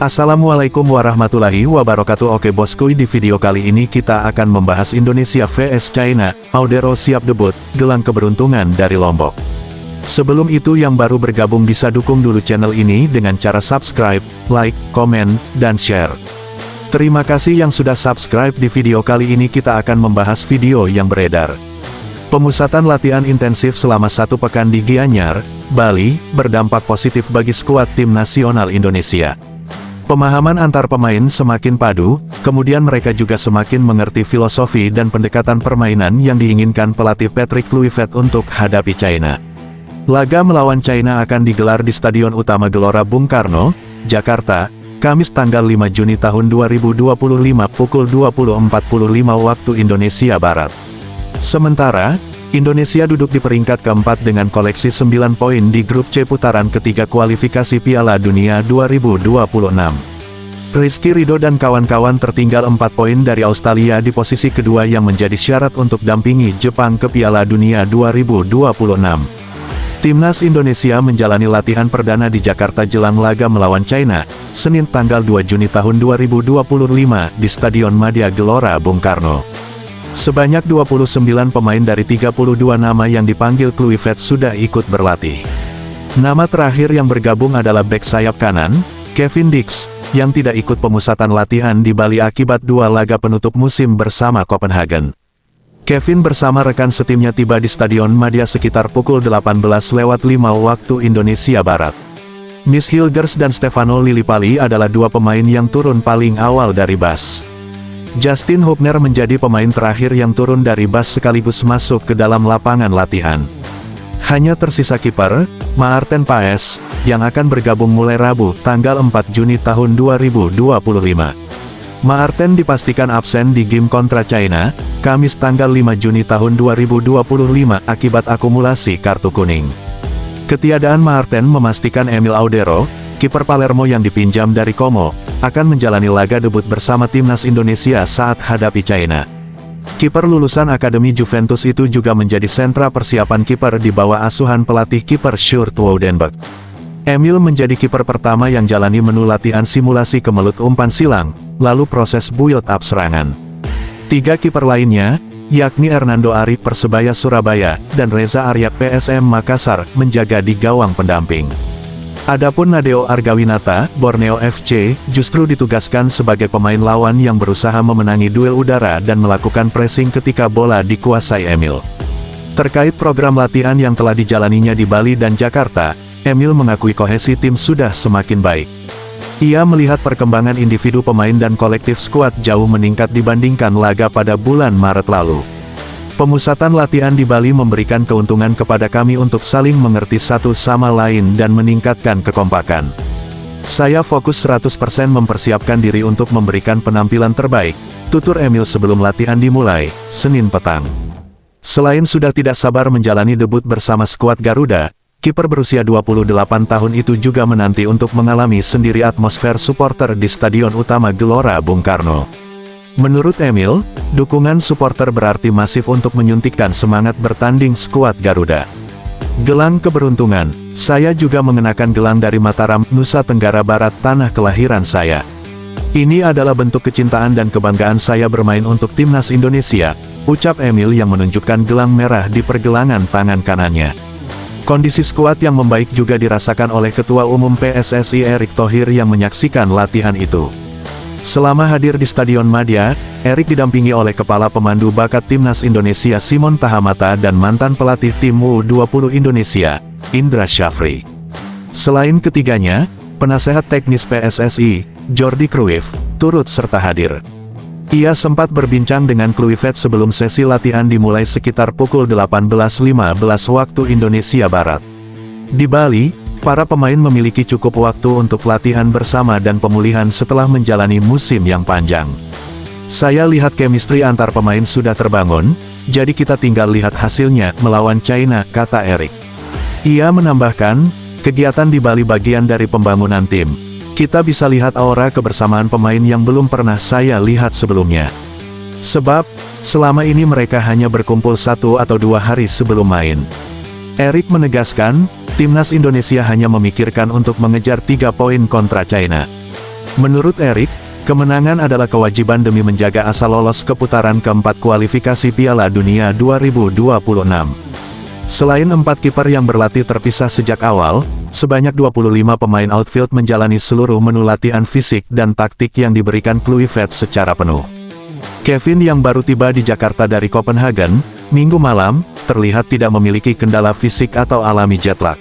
Assalamualaikum warahmatullahi wabarakatuh. Oke bosku, di video kali ini kita akan membahas Indonesia vs China. Audero siap debut, gelang keberuntungan dari Lombok. Sebelum itu yang baru bergabung bisa dukung dulu channel ini dengan cara subscribe, like, komen, dan share. Terima kasih yang sudah subscribe. Di video kali ini kita akan membahas video yang beredar. Pemusatan latihan intensif selama 1 pekan di Gianyar, Bali, berdampak positif bagi skuad tim nasional Indonesia. Pemahaman antar pemain semakin padu, kemudian mereka juga semakin mengerti filosofi dan pendekatan permainan yang diinginkan pelatih Patrick Kluivert untuk hadapi China. Laga melawan China akan digelar di Stadion Utama Gelora Bung Karno, Jakarta, Kamis tanggal 5 Juni tahun 2025 pukul 20.45 waktu Indonesia Barat. Sementara, Indonesia duduk di peringkat keempat dengan koleksi 9 poin di grup C putaran ketiga kualifikasi Piala Dunia 2026. Rizky Ridho dan kawan-kawan tertinggal 4 poin dari Australia di posisi kedua yang menjadi syarat untuk dampingi Jepang ke Piala Dunia 2026. Timnas Indonesia menjalani latihan perdana di Jakarta jelang laga melawan China, Senin tanggal 2 Juni tahun 2025 di Stadion Madia Gelora Bung Karno. Sebanyak 29 pemain dari 32 nama yang dipanggil Kluivert sudah ikut berlatih. Nama terakhir yang bergabung adalah bek sayap kanan, Kevin Dix, yang tidak ikut pemusatan latihan di Bali akibat 2 laga penutup musim bersama Copenhagen. Kevin bersama rekan setimnya tiba di Stadion Madia sekitar pukul 18.05 waktu Indonesia Barat. Miss Hilgers dan Stefano Lillipali adalah 2 pemain yang turun paling awal dari bus. Justin Hubner menjadi pemain terakhir yang turun dari bus sekaligus masuk ke dalam lapangan latihan. Hanya tersisa kiper, Maarten Paes, yang akan bergabung mulai Rabu, tanggal 4 Juni tahun 2025. Maarten dipastikan absen di game kontra China, Kamis tanggal 5 Juni tahun 2025 akibat akumulasi kartu kuning. Ketiadaan Maarten memastikan Emil Audero, kiper Palermo yang dipinjam dari Como, akan menjalani laga debut bersama timnas Indonesia saat hadapi China. Kiper lulusan Akademi Juventus itu juga menjadi sentra persiapan kiper di bawah asuhan pelatih kiper Sjoerd Woudenberg. Emil menjadi kiper pertama yang jalani menu latihan simulasi kemelut umpan silang, lalu proses build-up serangan. 3 kiper lainnya, yakni Hernando Ari Persebaya Surabaya, dan Reza Aryak PSM Makassar, menjaga di gawang pendamping. Adapun Nadeo Argawinata, Borneo FC, justru ditugaskan sebagai pemain lawan yang berusaha memenangi duel udara dan melakukan pressing ketika bola dikuasai Emil. Terkait program latihan yang telah dijalaninya di Bali dan Jakarta, Emil mengakui kohesi tim sudah semakin baik. Ia melihat perkembangan individu pemain dan kolektif skuad jauh meningkat dibandingkan laga pada bulan Maret lalu. Pemusatan latihan di Bali memberikan keuntungan kepada kami untuk saling mengerti satu sama lain dan meningkatkan kekompakan. Saya fokus 100% mempersiapkan diri untuk memberikan penampilan terbaik, tutur Emil sebelum latihan dimulai, Senin petang. Selain sudah tidak sabar menjalani debut bersama skuad Garuda, kiper berusia 28 tahun itu juga menanti untuk mengalami sendiri atmosfer supporter di Stadion Utama Gelora Bung Karno. Menurut Emil, dukungan supporter berarti masif untuk menyuntikkan semangat bertanding skuad Garuda. Gelang keberuntungan, saya juga mengenakan gelang dari Mataram, Nusa Tenggara Barat, tanah kelahiran saya. Ini adalah bentuk kecintaan dan kebanggaan saya bermain untuk timnas Indonesia, ucap Emil yang menunjukkan gelang merah di pergelangan tangan kanannya. Kondisi skuad yang membaik juga dirasakan oleh Ketua Umum PSSI Erick Thohir yang menyaksikan latihan itu. Selama hadir di Stadion Madia, Erick didampingi oleh Kepala Pemandu Bakat Timnas Indonesia Simon Tahamata dan mantan pelatih tim U20 Indonesia, Indra Syafri. Selain ketiganya, penasehat teknis PSSI, Jordi Cruyff, turut serta hadir. Ia sempat berbincang dengan Kluivert sebelum sesi latihan dimulai sekitar pukul 18.15 waktu Indonesia Barat. Di Bali, para pemain memiliki cukup waktu untuk latihan bersama dan pemulihan setelah menjalani musim yang panjang. Saya lihat chemistry antar pemain sudah terbangun, jadi kita tinggal lihat hasilnya melawan China, kata Erik. Ia menambahkan, kegiatan di Bali bagian dari pembangunan tim. Kita bisa lihat aura kebersamaan pemain yang belum pernah saya lihat sebelumnya. Sebab, selama ini mereka hanya berkumpul 1 atau 2 hari sebelum main. Erik menegaskan, timnas Indonesia hanya memikirkan untuk mengejar 3 poin kontra China. Menurut Erik, kemenangan adalah kewajiban demi menjaga asa lolos ke putaran keempat kualifikasi Piala Dunia 2026. Selain 4 kiper yang berlatih terpisah sejak awal, sebanyak 25 pemain outfield menjalani seluruh menu latihan fisik dan taktik yang diberikan Kluivert secara penuh. Kevin yang baru tiba di Jakarta dari Copenhagen, Minggu malam, terlihat tidak memiliki kendala fisik atau alami jet lag.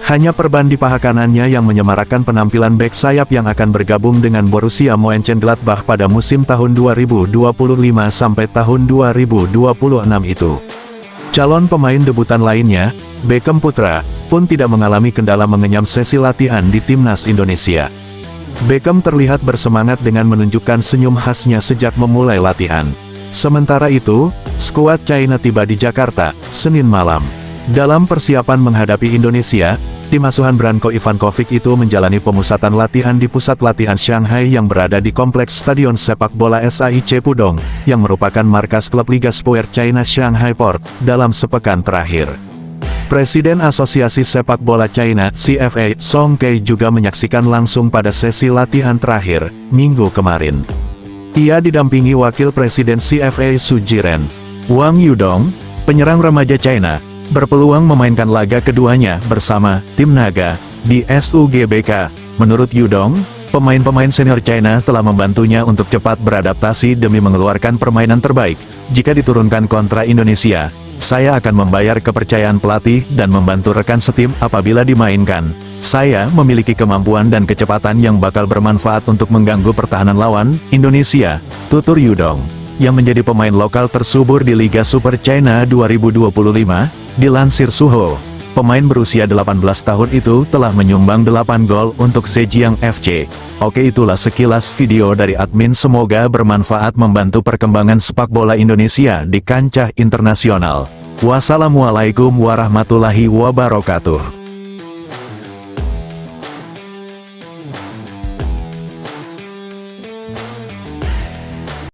Hanya perban di paha kanannya yang menyemarakan penampilan bek sayap yang akan bergabung dengan Borussia Mönchengladbach pada musim tahun 2025 sampai tahun 2026 itu. Calon pemain debutan lainnya, Beckham Putra, pun tidak mengalami kendala mengenyam sesi latihan di timnas Indonesia. Beckham terlihat bersemangat dengan menunjukkan senyum khasnya sejak memulai latihan. Sementara itu, skuad China tiba di Jakarta, Senin malam. Dalam persiapan menghadapi Indonesia, tim asuhan Branko Ivankovic itu menjalani pemusatan latihan di pusat latihan Shanghai yang berada di kompleks Stadion Sepak Bola SAIC Pudong, yang merupakan markas klub Liga Sport China Shanghai Port, dalam sepekan terakhir. Presiden Asosiasi Sepak Bola China, CFA, Song Kei juga menyaksikan langsung pada sesi latihan terakhir, Minggu kemarin. Ia didampingi Wakil Presiden CFA Su Jiren. Wang Yudong, penyerang remaja China, berpeluang memainkan laga keduanya bersama tim naga di SUGBK. Menurut Yudong, pemain-pemain senior China telah membantunya untuk cepat beradaptasi demi mengeluarkan permainan terbaik. Jika diturunkan kontra Indonesia, saya akan membayar kepercayaan pelatih dan membantu rekan setim apabila dimainkan. Saya memiliki kemampuan dan kecepatan yang bakal bermanfaat untuk mengganggu pertahanan lawan, Indonesia, tutur Yudong, yang menjadi pemain lokal tersubur di Liga Super China 2025, dilansir Suho. Pemain berusia 18 tahun itu telah menyumbang 8 gol untuk Zhejiang FC. Oke, itulah sekilas video dari admin, semoga bermanfaat membantu perkembangan sepak bola Indonesia di kancah internasional. Wassalamualaikum warahmatullahi wabarakatuh.